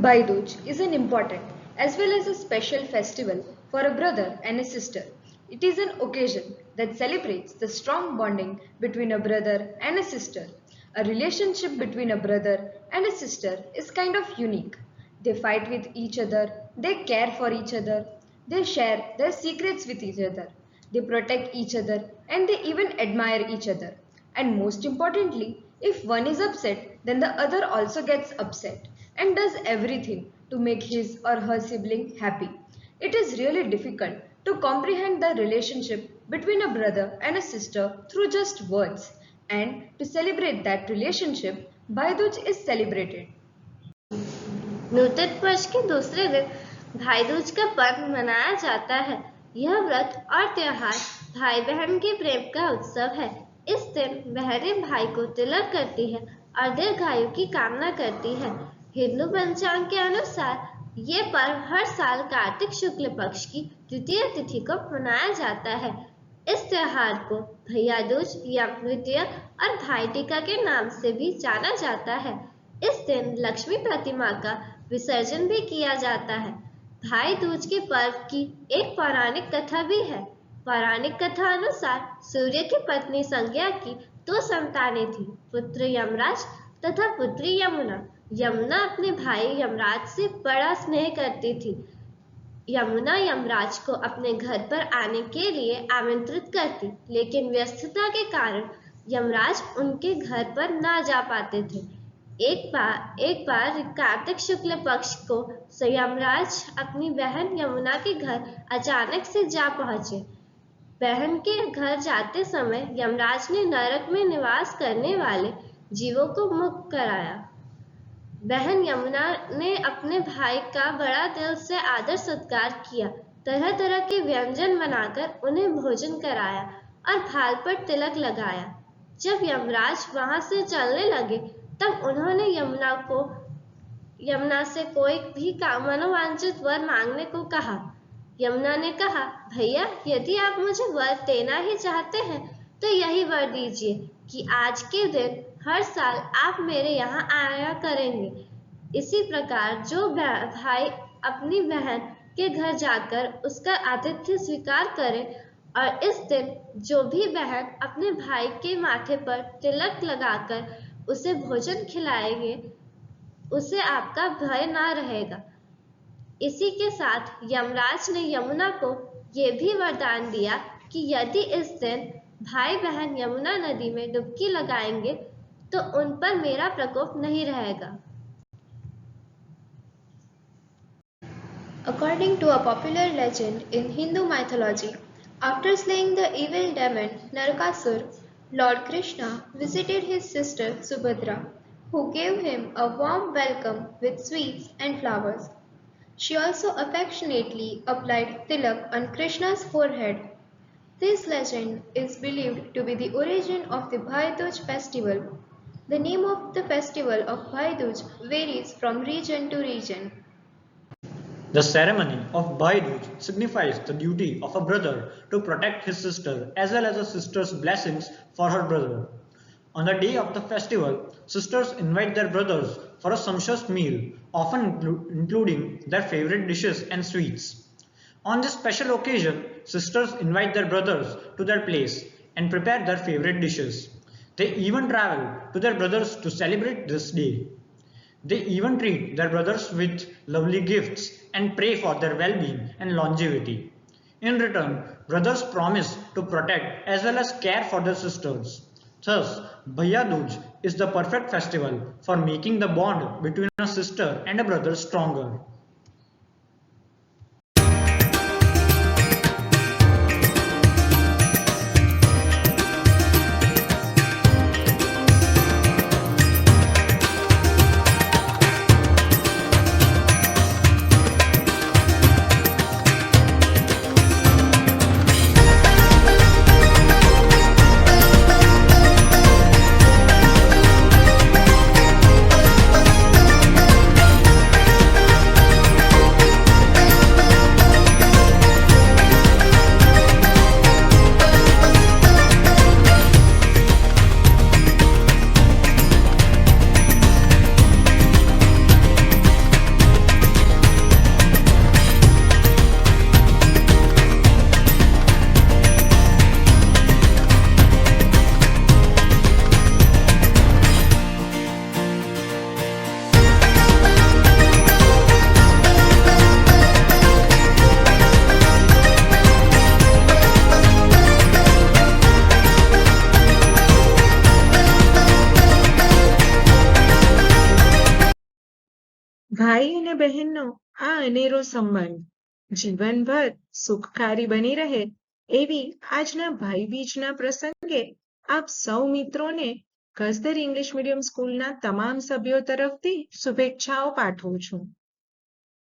Bhai Dooj is an important as well as a special festival for a brother and a sister. It is an occasion that celebrates the strong bonding between a brother and a sister. A relationship between a brother and a sister is kind of unique. They fight with each other, they care for each other, they share their secrets with each other, they protect each other, and they even admire each other. And most importantly, if one is upset, then the other also gets upset and does everything to make his or her sibling happy. It is really difficult to comprehend the relationship between a brother and a sister through just words. And to celebrate that relationship, Bhai is celebrated. नूतन वर्ष के दूसरे दिन भाई दूज का पर्व मनाया जाता है। यह व्रत और त्योहार भाई बहन के प्रेम का उत्सव है। इस दिन बहनें भाई को तिलक करती है और दीर्घायु की कामना करती है। हिंदू पंचांग के अनुसार ये पर्व हर साल कार्तिक शुक्ल पक्ष की द्वितीय तिथि को मनाया जाता है। इस त्योहार को भैया दूज या द्वितीय और भाई टीका के नाम से भी जाना जाता है। इस दिन लक्ष्मी प्रतिमा का विसर्जन भी किया जाता है। भाई दूज के पर्व की एक पौराणिक कथा भी है। पौराणिक कथा अनुसार सूर्य की पत्नी संज्ञा की दो संतानें थी, पुत्र यमराज तथा पुत्री यमुना। यमुना अपने भाई यमराज से बड़ा स्नेह करती थी। यमुना यमराज को अपने घर पर आने के लिए आमंत्रित करती, लेकिन व्यस्तता के कारण यमराज उनके घर पर ना जा पाते थे। एक बार कार्तिक शुक्ल पक्ष को यमराज अपनी बहन यमुना के घर अचानक से जा पहुंचे। बहन के घर जाते समय यमराज ने नरक में निवास करने वाले जीवों को मुक्त कराया। बहन यमुना ने अपने भाई का बड़ा दिल से आदर सत्कार किया, तरह तरह के व्यंजन बनाकर उन्हें भोजन कराया और भाल पर तिलक लगाया। जब यमराज वहां से चलने लगे तब उन्होंने यमुना से कोई भी मनोवांछित वर मांगने को कहा। यमुना ने कहा, भैया यदि आप मुझे वर देना ही चाहते हैं तो यही वर दीजिए कि आज के दिन हर साल आप मेरे यहाँ आया करेंगे। इसी प्रकार जो भाई अपनी बहन के घर जाकर उसका आतिथ्य स्वीकार करे और इस दिन जो भी बहन अपने भाई के माथे पर तिलक लगाकर उसे भोजन खिलाएंगे, उसे आपका भय ना रहेगा। इसी के साथ यमराज ने यमुना को ये भी वरदान दिया कि यदि इस दिन भाई बहन यमुना नदी में डुबकी लगाएंगे तो उन पर मेरा प्रकोप नहीं रहेगा। According to a popular legend in Hindu mythology, after slaying the evil demon Narakasur, Lord Krishna visited his sister Subhadra, who gave him a warm welcome with sweets and flowers. She also affectionately applied tilak on Krishna's forehead. This legend is believed to be the origin of the Bhai Dooj festival. The name of the festival of Bhai Dooj varies from region to region. The ceremony of Bhai Dooj signifies the duty of a brother to protect his sister as well as a sister's blessings for her brother. On the day of the festival, sisters invite their brothers for a sumptuous meal, often including their favorite dishes and sweets. On this special occasion, sisters invite their brothers to their place and prepare their favorite dishes. They even travel to their brothers to celebrate this day. They even treat their brothers with lovely gifts and pray for their well-being and longevity. In return, brothers promise to protect as well as care for their sisters. Thus, Bhaiya Dooj is the perfect festival for making the bond between a sister and a brother stronger. ભાઈ અને બહેનનો આ અનેરો સંબંધ જીવનભર સુખકારી બની રહે એવી આજના ભાઈ બીજના પ્રસંગે આપ સૌ મિત્રોને કસ્દર ઇંગ્લિશ મીડિયમ સ્કૂલના તમામ સભ્યો તરફથી શુભેચ્છાઓ પાઠવું છું.